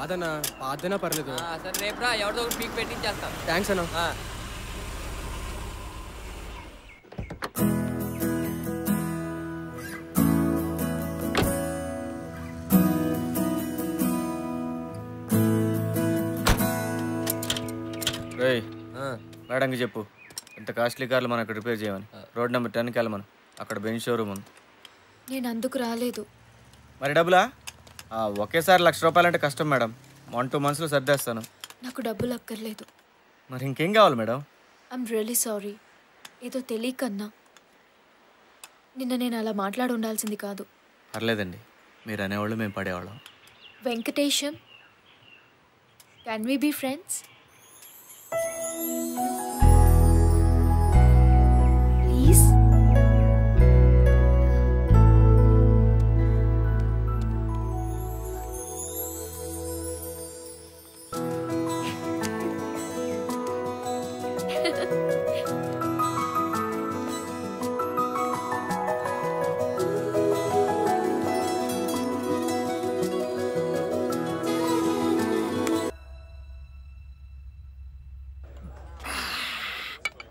కాదన్నా పాతనా పర్లేదు. సరే రేపు రా, ఎవరిదో ఒకటి పీక్ పెట్టించేస్తాం. థ్యాంక్స్ అన్నా. మేడంకి చెప్పు ఇంత కాస్ట్లీ కార్లు మనం అక్కడ రిపేర్ చేయమని. రోడ్ నెంబర్ 10కి వెళ్ళమను, అక్కడ బెంచ్ షోరూమ్ ఉంది. నేను అందుకు రాలేదు. మరి డబ్బులా? ఒకేసారి ₹1,00,000 అంటే కష్టం మేడం. 1-2 monthsలో సర్దేస్తాను. నాకు డబ్బులు అక్కర్లేదు. మరి ఇంకేం కావాలి మేడం? I'm really sorry. ఏదో తెలియకన్నా. నిన్న నేను అలా మాట్లాడి ఉండాల్సింది కాదు. పర్లేదండి, మీరు అనేవాళ్ళు మేము పడేవాళ్ళం. Venkatesham, can we be friends? Please.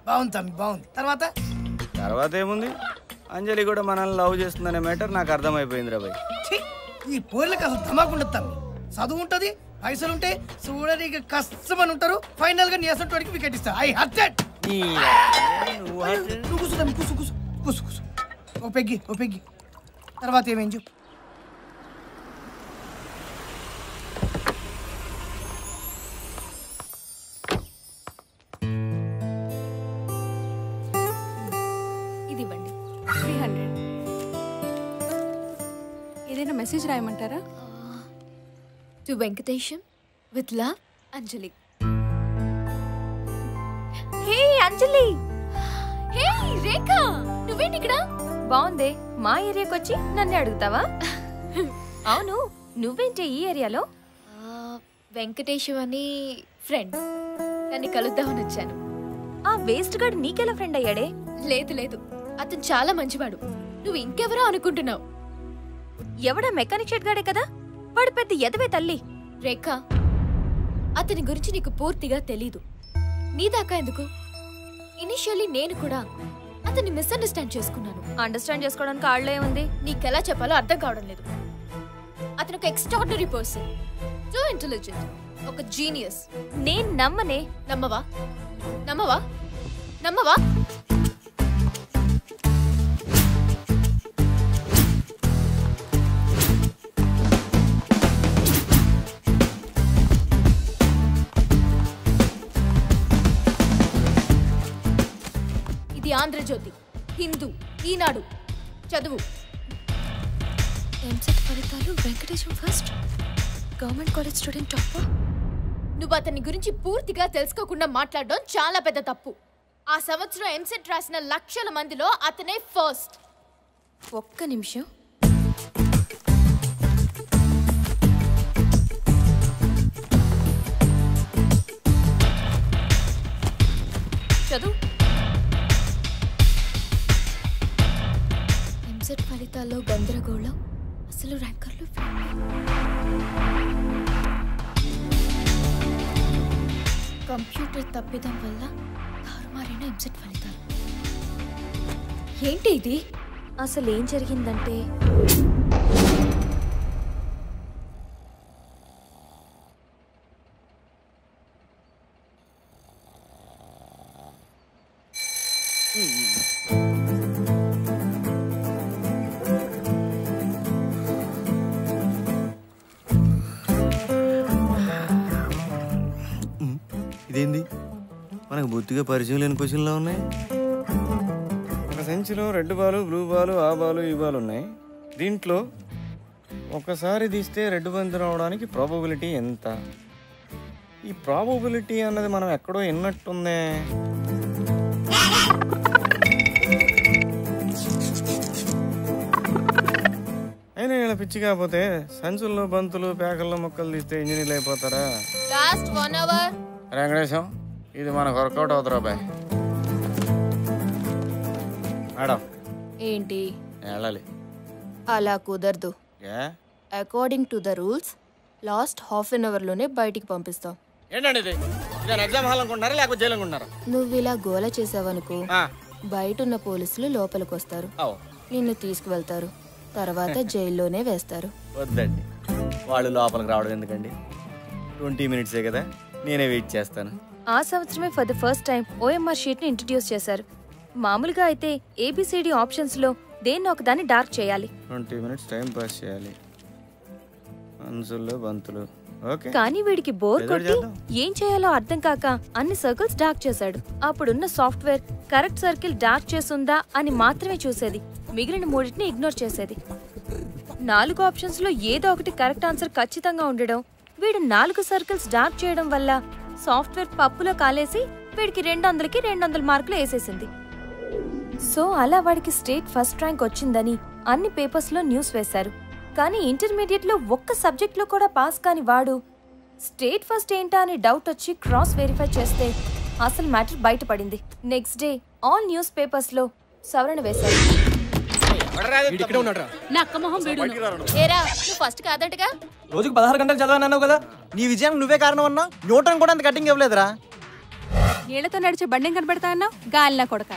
బాగుంది బాగుంది. తర్వాత ఏముంది, అంజలి కూడా మనల్ని లవ్ చేస్తుందనే మ్యాటర్ నాకు అర్థమైపోయింది రా భయ్. ఈ పోర్లకు అసలు ధమాకుండా తమ్మి. చదువు ఉంటుంది, పైసలు ఉంటాయి, చూడడానికి కష్టమని ఉంటారు. ఫైనల్ గా నీ అసలు వికెట్ ఇస్తా. I have that. నువ్వు కూసు తమ్మి, కూసు కూసు కూసు కూసు. ఓ పెగ్గి తర్వాత ఏమేం చెప్పు. ఏదైనా మెసేజ్ రాయమంటారా? To Venkatesham with love, Anjali. Hey Anjali. Hey Rekha, నువ్వేంటి ఇక్కడ? బాగుందే, మా ఏరియాకి వచ్చి నన్ను అడుగుతావా? అవును, నువ్వేంటి ఈ ఏరియాలో? వెంకటేశం అని ఫ్రెండ్, దాన్ని కలుద్దామని వచ్చాను. ఆ వేస్ట్ గాడు నీకెలా ఫ్రెండ్ అయ్యాడే? లేదు, అతను చాలా మంచివాడు. నువ్వు ఇంకెవరో అనుకుంటున్నావు. ఎవడా మెకానిక్ షెడ్ గాడే కదా, వాడు పెద్ద ఎదవే తల్లి. రేఖ, అతని గురించి నీకు పూర్తిగా తెలీదు. నీ దాకా ఎందుకు? ఇనిషియల్లీ నేను కూడా అతన్ని మిస్అండర్స్టాండ్ చేసుకున్నాను. అండర్స్టాండ్ చేసుకోవడానికి ఆళ్ళే ఉంది. నీకెలా చెప్పాలో అర్థం కావడం లేదు. అతను ఒక ఎక్స్ట్రాడినరీ పర్సన్, సో ఇంటెలిజెంట్, ఒక జీనియస్. నేను నమ్మనే. నమ్మవా? నమ్మవా? నమ్మవా? ఇది ఆంధ్రజ్యోతి, హిందూ, ఈనాడు. చదువు. ఎంసెట్ ఫలితాలు Venkatesham first, government college student topper. నువ్వు అతని గురించి పూర్తిగా తెలుసుకోకుండా మాట్లాడడం చాలా పెద్ద తప్పు. ఆ సంవత్సరం ఎంసెట్ రాసిన లక్షల మందిలో అతనే ఫస్ట్. ఒక్క నిమిషం. చదువు. ఎంసెట్ ఫలితాల్లో గందరగోళం, అసలు ర్యాంకర్లు కంప్యూటర్ తప్పిదం వల్ల తారుమారైన ఎంసెట్ ఫలితాలు. ఏంటి ఇది? అసలు ఏం జరిగిందంటే, ఇదేంది, మనకు బొత్తిగా పరిచయం లేని క్వశ్చన్లా ఉన్నాయి. ఒక సంచిలో రెడ్ బాలు, బ్లూ బాలు, ఆ బాలు, ఈ బాలు ఉన్నాయి. దీంట్లో ఒకసారి తీస్తే రెడ్ బంతి రావడానికి ప్రాబబిలిటీ ఎంత? ఈ ప్రాబబిలిటీ అన్నది మనం ఎక్కడో విన్నట్టుందే. అయినా ఇలా పిచ్చి కాకపోతే సంచుల్లో బంతులు, పేకల్లో మొక్కలు తీస్తే ఇంజనీర్లు అయిపోతారా? Last 1 hour. వెంకటేశం, ఇది మనకు వర్కౌట్ అవుతారా బాయ్? మేడం ఏంటి? వెళ్ళాలి. అలా కుదరదు. According to the rules last half an అవర్లోనే బయటికి పంపిస్తాం. ఏంటండి ఇది? నేను ఎగ్జామ్ హాల్ అనుకుంటున్నారా లేకపోతే జైలు అనుకుంటున్నారా? నువ్వు ఇలా గోల చేసావనుకో బయట ఉన్న పోలీసులు లోపలికి వస్తారు, నిన్ను తీసుకువెళ్తారు, తర్వాత జైల్లోనే వేస్తారు. వద్దండి, వాళ్ళు లోపలికి రావడం ఎందుకండి? 20 మినిట్సే కదా, నేనే వెయిట్ చేస్తాను. ఆ సంవత్సరమే for the first time OMR షీట్ని ఇంట్రడ్యూస్ చేశారు. మామూలుగా అయితే ఏబిసిడి ఆప్షన్స్లో దేన్ని ఒకదాన్ని డార్క్ చేయాలి. 20 మినిట్స్ టైం పాస్ చేయాలి. అంచుల్లో బంతులు. ఓకే. కానీ వీడికి బోర్ కొట్టి ఏం చేయాలో అర్థం కాక అన్ని సర్కిల్స్ డార్క్ చేశాడు. అప్పుడున్న సాఫ్ట్వేర్ కరెక్ట్ సర్కిల్ డార్క్ చేస్తుందా అని మాత్రమే చూసేది, మిగిలిన మూడింటిని ఇగ్నోర్ చేసేది. 4 ఆప్షన్స్ లో ఏదో ఒకటి కరెక్ట్ ఆన్సర్ ఖచ్చితంగా ఉండడం, వీడు 4 సర్కిల్స్ డార్క్ చేయడం వల్ల సాఫ్ట్వేర్ పప్పులో కాలేసి వీడికి 200కి 200 మార్కులు వేసేసింది. సో అలా వాడికి స్టేట్ ఫస్ట్ ర్యాంక్ వచ్చిందని అన్ని పేపర్స్ లో న్యూస్ వేశారు. కానీ ఇంటర్మీడియట్ లో ఒక్క సబ్జెక్ట్ లో కూడా పాస్ కాని వాడు స్టేట్ ఫస్ట్ ఏంటా అని డౌట్ వచ్చి క్రాస్ వెరిఫై చేస్తే అసలు మ్యాటర్ బయటపడింది. Next day all news papers లో సవరణ వేశారు. ఏరా నువ్వు ఫస్ట్ కాదటగా? రోజుకు 16 గంటలు చదవనన్నావు కదా, నీ విజయానికి నువ్వే కారణం అన్నా. న్యూటన్ కూడా అంత కటింగ్ ఇవ్వలేదురా. నీళ్లతో నడిచే బండి కనబడతా అన్నావు, గాలిలా కొడక.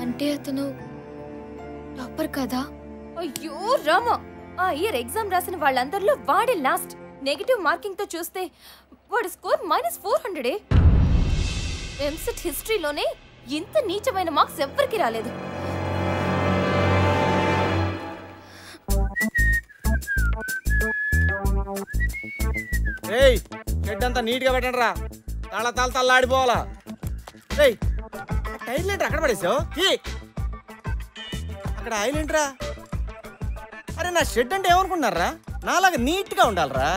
అంటే అతను టాపర్ కదా? అయ్యో రామా, ఆ ఇయర్ ఎగ్జామ్ రాసిన వాళ్ళందరిలో వాడే లాస్ట్. నెగటివ్ మార్కింగ్ తో చూస్తే వాడి స్కోర్ -400. ఎంసెట్ హిస్టరీలోనే ఇంత నీచమైన మార్క్స్ ఎవ్వరికి రాలేదు. ఏయ్, షెడ్ అంతా నీట్ గా పెట్టండి రా, తల్లాడిపోవాలా. ఏయ్, టైర్ ఏంట్రా అక్కడ పడేసావు? అక్కడ ఆయిల్ ఏంట్రా? అరే నా షెడ్ అంటే ఏమనుకున్నారా? నాలాగా నీట్ గా ఉండాలరా.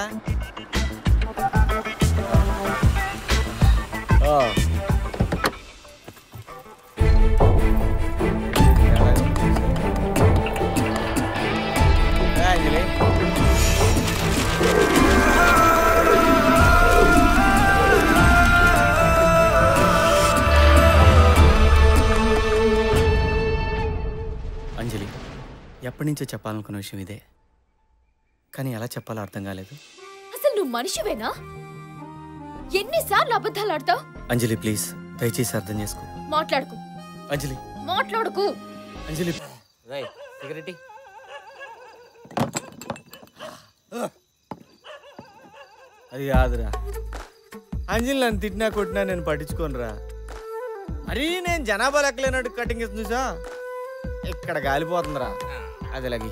అంజలి, ఎప్పటి నుంచో చెప్పాలనుకున్న విషయం ఇదే, కానీ ఎలా చెప్పాలో అర్థం కాలేదు. అసలు నువ్వు మనిషివేనా? ఎన్నిసార్లు అబద్ధాలు ఆడతావు? అంజలి ప్లీజ్, దయచేసి అర్థం చేసుకో. మాట్లాడుకు. అంజలి మాట్లాడుకు. అంజలి సెక్యూరిటీ అది కాదురా. అంజలి నన్ను తిట్టినా కొట్టినా నేను పట్టించుకోనురా. మరీ నేను జనాభా లెక్కలేనట్టు కటింగ్ ఇస్తుంది చూసా, ఇక్కడ గాలిపోతుందిరా. అది లగి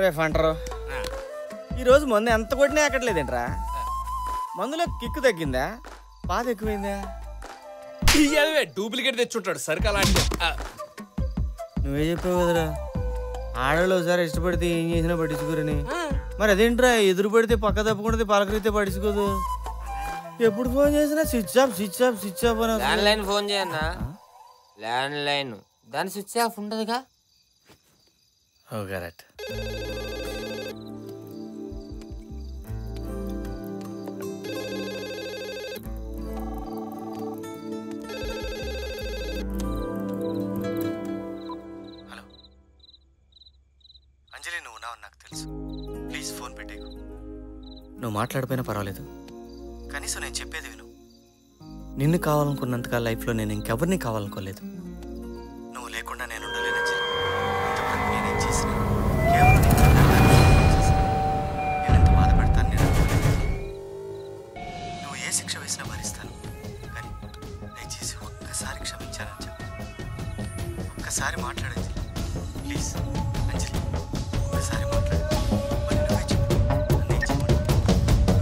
రే ఫంటరు, ఈరోజు మందు ఎంత కొట్టినా ఎక్కట్లేదేంట్రా? మందులో కిక్కు తగ్గిందా, బాధ ఎక్కువైందా? డూప్లికేట్ తెచ్చుంటాడు సరికి అలాంటి. నువ్వే చెప్పావు కదరా, ఆడవాళ్ళు ఒకసారి ఇష్టపడితే ఏం చేసినా పట్టించుకోరని. మరి అదేంట్రా, ఎదురు పడితే పక్క తప్పకుండా పలకరితే పట్టించుకోదు. ఎప్పుడు ఫోన్ చేసినా switch off switch off switch off అని. ల్యాండ్ లైన్ ఫోన్ చేయన్నా, ల్యాండ్ లైన్ దాని స్విచ్ ఆఫ్ ఉండదుగా. Oh correct. హలో అంజలి, నువ్వు ఉన్నావు నాకు తెలుసు. ప్లీజ్ ఫోన్ పెట్టేకు. నువ్వు మాట్లాడిపోయినా పర్వాలేదు, కనీసం నేను చెప్పేది విను. నిన్ను కావాలనుకున్నంతగా లైఫ్లో నేను ఇంకెవరిని కావాలనుకోలేదు. నువ్వు లేకుండా నేను ఉండలేను అంజలి. ఇంతవరకు నేనేం చేసినా కేవలం నేను ఎంత బాధ పెడతాను నేను అనుకోలేదు. నువ్వు ఏ శిక్ష వేసినా భరిస్తాను, కానీ దయచేసి ఒక్కసారి క్షమించాలని చెప్పు. ఒక్కసారి మాట్లాడండి ప్లీజ్. అంజలి ఒక్కసారి మాట్లాడు. మరి నువ్వే చెప్పు, నేను చెప్పను.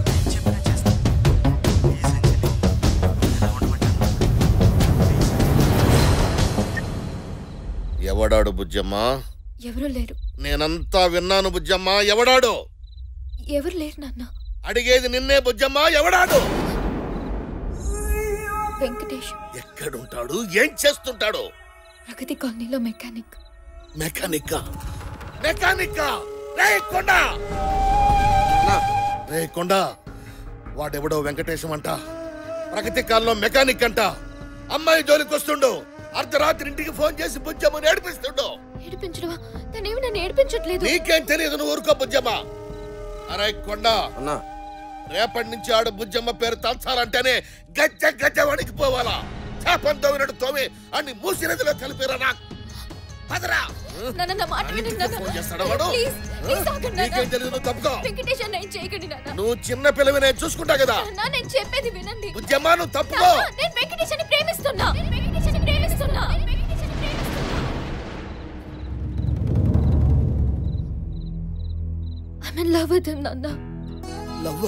నేను చెప్పినా చేస్తాను. ప్లీజ్ అంజలి, ఎలా ఉండమంటాను? ఎవడాడు బుజ్జమ్మా? ఎవరు లేరు. నేనంతా విన్నాను బుజ్జమ్మా. ఎవడాడు? ఎవరు లేరు నాన్న. అడిగేది నిన్నే బుజ్జమ్మా. ఎవడాడు? వెంకటేష్. ఎక్కడుంటాడు? ఏం చేస్తుంటాడు? ప్రగతి కాలనీలో మెకానిక్. మెకానిక్? మెకానిక్ రే కొండ రే కొండ వాడెవడో వెంకటేశం అంట ప్రగతి కాలంలో మెకానిక్ అంట అమ్మాయి జోలికి వస్తుండు అర్ధరాత్రి ఇంటికి ఫోన్ చేసి బుజ్జమ్మని ఏడిపిస్తుండు ఏడిపించడమా తనేమి నన్ను ఏడిపించట్లేదు నీకేం తెలియదు నువ్వు ఊరుకో బుజ్జమ్మ అరే కొండ అన్నా రేపటి నుంచి ఆడు బుజ్జమ్మ పేరు తలచాలంటేనే గజ్జ గజ్జ వణికిపోవాలా చేపం తోమినట్టు తోమి అన్ని మూసి నదిలో కలిపిరా నాకు పదరా నువ్వు చిన్న పిల్లవి నేను చూసుకుంటా కదా నేను చెప్పేది వినండి బుజ్జమ్మ నువ్వు తప్పుకో నేను వెంకటేశ్వరిని ప్రేమిస్తున్నా I'm in love with him, Nanda. Love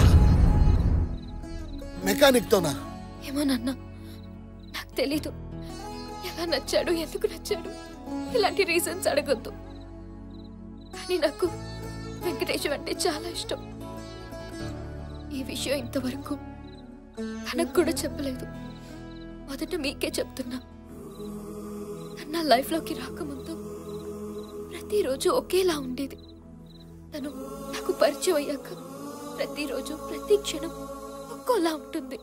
mechanic తోనా ఏమో నాన్న నాకు తెలీదు ఎలా నచ్చాడు ఎందుకు నచ్చాడు ఇలాంటి రీజన్స్ అడగొద్దు కానీ నాకు వెంకటేశ్వర అంటే చాలా ఇష్టం ఈ విషయం ఇంతవరకు తనకు కూడా చెప్పలేదు మొదట మీకే చెప్తున్నా నా లైఫ్లోకి రాకముందు ప్రతిరోజు ఒకేలా ఉండేది తను నాకు పరిచయం అయ్యాక ప్రతిరోజు ప్రతి క్షణం ఒక్కోలా ఉంటుంది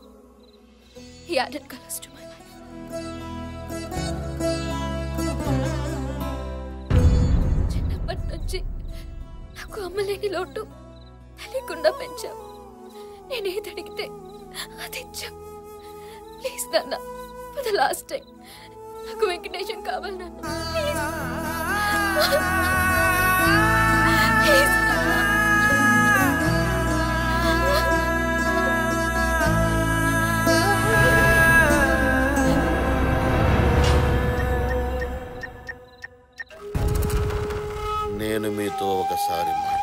He added colors to my life. చిన్నప్పటి నుంచి నాకు అమ్మలేని లోటు తెలియకుండా పెంచాం నేనేది అడిగితే అది ఇచ్చాం ప్లీజ్ నాన్న ఫర్ ద లాస్ట్ టైం నాకు వెంకటేశం కావాలి నాన్న ప్లీజ్ నేను మీతో ఒకసారి మాట్లాడాలి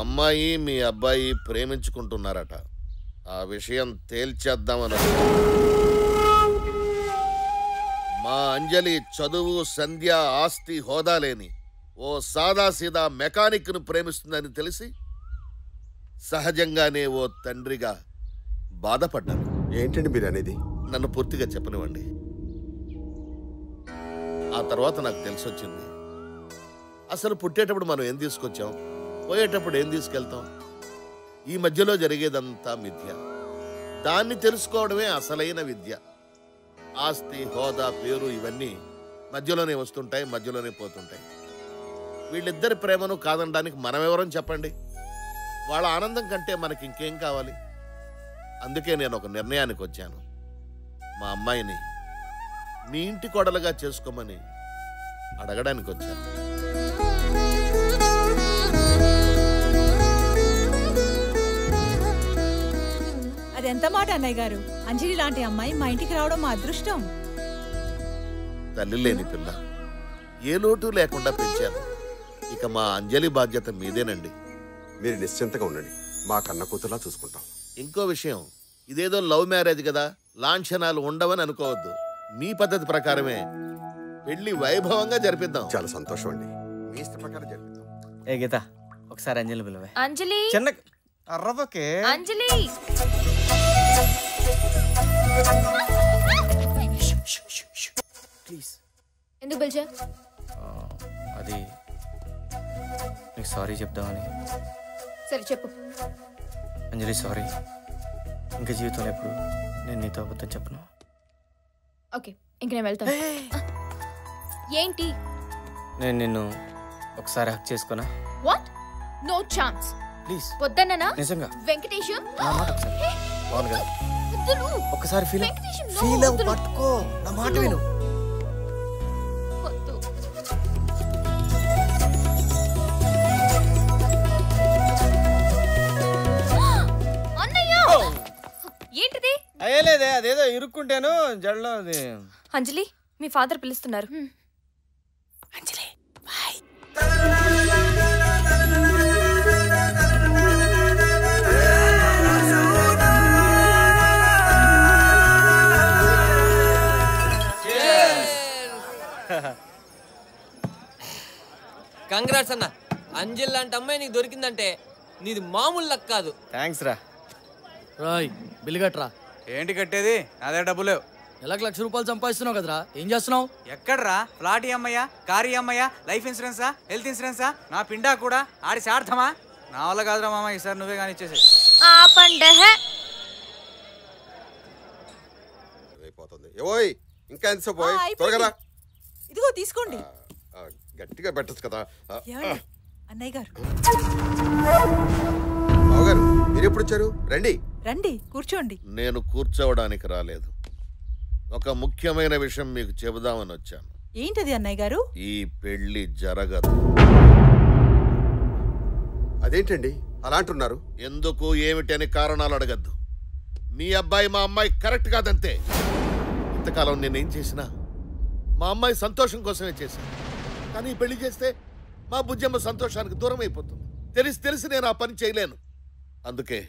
అమ్మాయి మీ అబ్బాయి ప్రేమించుకుంటున్నారట ఆ విషయం తేల్చేద్దామని మా అంజలి చదువు సంధ్య ఆస్తి హోదా లేని ఓ సాదాసీదా మెకానిక్ ను ప్రేమిస్తుందని తెలిసి సహజంగానే ఓ తండ్రిగా బాధపడ్డాను. ఏంటండి మీరు అనేది? నన్ను పూర్తిగా చెప్పనివ్వండి. ఆ తర్వాత నాకు తెలిసొచ్చింది అసలు పుట్టేటప్పుడు మనం ఏం తీసుకొచ్చాం, పోయేటప్పుడు ఏం తీసుకెళ్తాం, ఈ మధ్యలో జరిగేదంతా మిథ్య. దాన్ని తెలుసుకోవడమే అసలైన విద్య. ఆస్తి హోదా పేరు ఇవన్నీ మధ్యలోనే వస్తుంటాయి, మధ్యలోనే పోతుంటాయి. వీళ్ళిద్దరి ప్రేమను కాదనడానికి మనమెవరం చెప్పండి? వాళ్ళ ఆనందం కంటే మనకి ఇంకేం కావాలి? అందుకే నేను ఒక నిర్ణయానికి వచ్చాను. మా అమ్మాయిని మీ ఇంటి కోడలుగా చేసుకోమని అడగడానికి వచ్చాను. అదెంత మాట అన్నయ్య గారు, అంజలి లాంటి అమ్మాయి మా ఇంటికి రావడం మా అదృష్టం. తల్లి లేని పిల్ల, ఏ లోటు లేకుండా పెంచాను. ఇక మా అంజలి బాధ్యత మీదేనండి. మీరు నిశ్చింతగా ఉండండి, మా కన్న కూతురులా చూసుకుంటాం. ఇంకో విషయం, ఇదేదో లవ్ మ్యారేజ్ కదా, లాంఛనాలు ఉండవని అనుకోవద్దు. మీ పద్ధతి ప్రకారమే పెళ్లి వైభవంగా జరిపిద్దాం. చాలా సంతోషం అండి, మీ ఇష్ట ప్రకారం జరిపిద్దాం. ఏ గీత, ఒకసారి అంజలి పిలవే. అంజలి, చిన్న అర్రవకే. అంజలి ప్లీజ్. ఎందుకు పిలిచా? అది నీకు సారీ చెప్దామని. సరే చెప్పు. అంజలి సారీ, ఇంకా జీవితంలో ఎప్పుడు నేను నీతో అబద్ధం చెప్పను. ఓకే, ఇంక నేను వెళ్తాను. ఏంటి? నేను నిన్ను ఒకసారి హక్ చేసుకున్నా. వాట్? No chance. ప్లీజ్ వద్దన్నా నిజంగా వెంకటేష్ నా మాట ఒకసారి అవును కదా వద్దులు ఒక్కసారి ఫీల్ వెంకటేష్, no, ఫీల్ అవ్వు వద్దులు. పట్టుకో నా మాట విను వద్దు. అన్నయ్య ఏంటిది అయ్యలేదే అదేదో ఇరుక్కుంటాను జడలో అది అంజలి మీ ఫాదర్ పిలుస్తున్నారు. కంగ్రాట్స్ అన్న. అంజల్ లాంటి అమ్మాయి నీకు దొరికిందంటే నీది మామూలు లక్ కాదు. థ్యాంక్స్ రా. రాయ్ బిల్లు కట్టరా. ఏంటి కట్టేది? అదే డబ్బు లేవు. నెలకు ₹1,00,000 సంపాదిస్తున్నావు కదరా, ఏం చేస్తున్నావు? ఎక్కడ్రా? ఫ్లాట్ అమ్మయ్యా, కారు అమ్మయ్యా, లైఫ్ ఇన్సూరెన్సా, హెల్త్ ఇన్సూరెన్సా, నా పిండా కూడా ఆడి సార్థమా? నా వల్ల కాదురా మామ, ఈసారి నువ్వే కానీ ఇచ్చేసి. ఏవోయ్ ఇంకా ఎంత పోయి త్వరగా ఇదిగో తీసుకోండి. గట్టిగా పెట్టచ్చు కదా. అన్నయ్య గారు బావగారు మీరు ఎప్పుడు వచ్చారు? రండి రండి కూర్చోండి. నేను కూర్చోవడానికి రాలేదు, ఒక ముఖ్యమైన విషయం మీకు చెబుదామని వచ్చాను. ఏంటది అన్నయ్య గారు? ఈ పెళ్లి జరగదు. అదేంటండి అలా అంటున్నారు? ఎందుకు ఏమిటి అని కారణాలు అడగద్దు. మీ అబ్బాయి మా అమ్మాయి కరెక్ట్ కాదంతే. ఇంతకాలం నేనేం చేసినా మా అమ్మాయి సంతోషం కోసమే చేశాను. కానీ పెళ్లి చేస్తే మా బుజ్జమ్మ సంతోషానికి దూరం అయిపోతుంది. తెలిసి నేను ఆ పని చేయలేను. అందుకే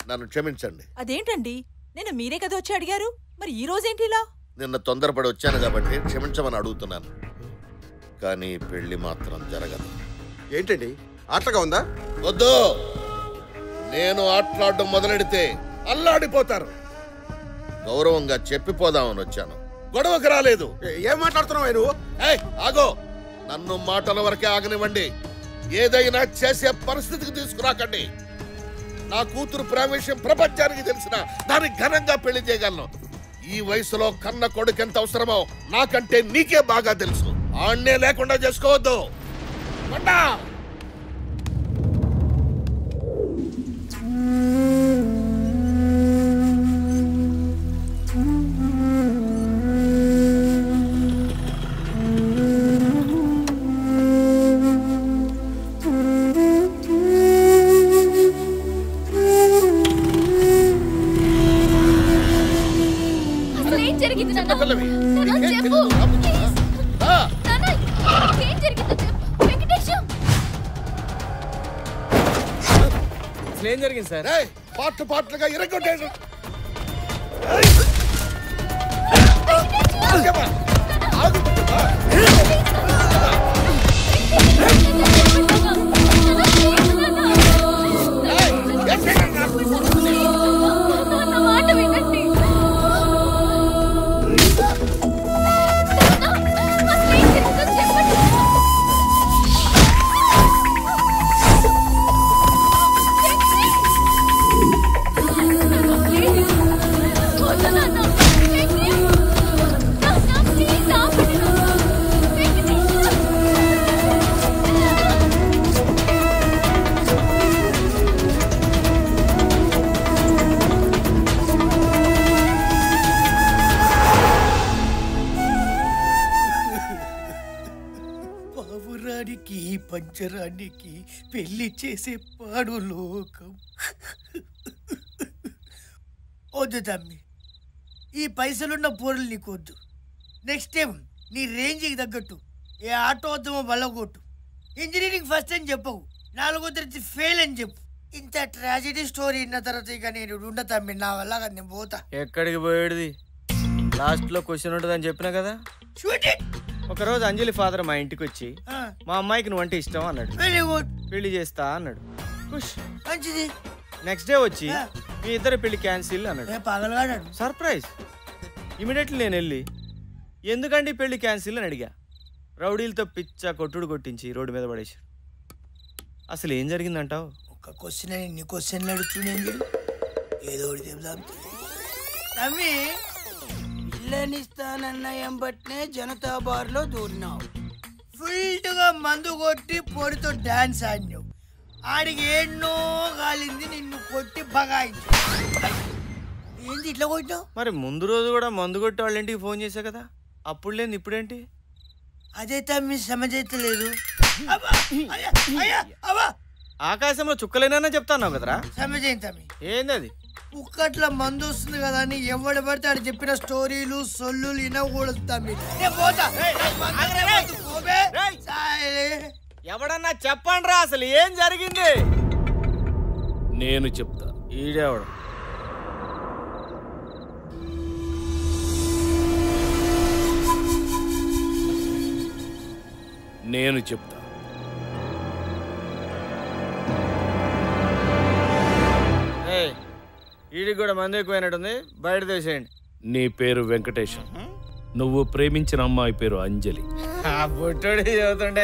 నన్ను క్షమించండి. అదేంటండి, నేను మీరే కదా వచ్చి అడిగారు, మరి ఈ రోజేంటి ఇలా? నిన్న తొందరపడి వచ్చాను కాబట్టి క్షమించమని అడుగుతున్నాను. కానీ పెళ్లి మాత్రం జరగదు. ఏంటండి ఆటగా ఉందా? వద్దు, నేను ఆటలాడడం మొదలెడితే అల్లాడిపోతారు. గౌరవంగా చెప్పిపోదామని వచ్చాను, గొడవకు రాలేదు. ఏం మాట్లాడుతున్నావు నువ్వు? ఆగో, నన్ను మాటల వరకే ఆగనివ్వండి. ఏదైనా చేసే పరిస్థితికి తీసుకురాకండి. నా కూతురు ప్రేమ విషయం ప్రపంచానికి తెలిసిన దాన్ని ఘనంగా పెళ్లి చేయగలను. ఈ వయసులో కన్న కొడుకు ఎంత అవసరమో నాకంటే నీకే బాగా తెలుసు. ఆణ్ణే లేకుండా చేసుకోవద్దు. ఏం జరిగింది సార్? పాటలుగా ఇరగొట్టాడు. పంచరానికి పెళ్లి చేసే పాడు లోకం. వద్దు తమ్మి, ఈ పైసలున్న పోరులు నీకు వద్దు. నెక్స్ట్ టైం నీ రేంజ్కి తగ్గట్టు ఏ ఆటో వద్దామో బల్లగొట్టు. ఇంజనీరింగ్ ఫస్ట్ అని చెప్పవు, 4వ తరగతి ఫెయిల్ అని చెప్పు. ఇంత ట్రాజెడీ స్టోరీ విన్న తర్వాత ఇక నేను ఉండ తమ్మి, నా వల్ల కదా, నేను పోతా. ఎక్కడికి పోయేది? లాస్ట్ లో క్వశ్చన్ ఉంటుందని చెప్పినా కదా. ఒకరోజు అంజలి ఫాదర్ మా ఇంటికి వచ్చి మా అమ్మాయికి నువ్వంటే ఇష్టం అన్నాడు. పెళ్లి చేస్తా అన్నాడు. మంచిది. నెక్స్ట్ డే వచ్చి మీ ఇద్దరు పెళ్లి క్యాన్సిల్ అన్నాడు. సర్ప్రైజ్. ఇమీడియట్లీ నేను వెళ్ళి ఎందుకండి పెళ్లి క్యాన్సిల్ అని అడిగా. రౌడీలతో పిచ్చ కొట్టుడు కొట్టించి రోడ్డు మీద పడేశాడు. అసలు ఏం జరిగిందంటావు? ఒక క్వశ్చన్ అని ఇన్ని క్వశ్చన్లు అడుగుతున్నాను. ఏదో ఒకటి చెప్దాం తమ్మి. పిల్లనిస్తానన్న ఎంబట్నే జనతా బార్ లో దూరినావు, ఫుల్గా మందు కొట్టి పొడితో డాన్స్ ఆడినావు. ఆడికి ఎన్నో కాలింది నిన్ను కొట్టి బగాయించు. ఏంది ఇట్లా కొట్టావు? మరి ముందు రోజు కూడా మందు కొట్టి వాళ్ళ ఇంటికి ఫోన్ చేశా కదా, అప్పుడు లేదు ఇప్పుడేంటి? అదే తమ్మి సమజైతలేదు. ఆకాశంలో చుక్కలేనా చెప్తాను కదరా. సమజైంది తమ్మి. ఏంది అది? కుక్కట్ల మందు వస్తుంది కదా అని ఎవడు పడితే ఆడు చెప్పిన స్టోరీలు సొల్లు వినకూడదు తమ్మి. నేను పోతా. ఎవడన్నా చెప్పండి రా, అసలు ఏం జరిగింది? నేను చెప్తా. ఈడేవాడు నేను చెప్తా. ఈడికి కూడా మంది ఎక్కువైనట్టుంది, బయట తీసేయండి. నీ పేరు వెంకటేశం, నువ్వు ప్రేమించిన అమ్మాయి పేరు అంజలి. బొట్టోడి చదువుతుంటే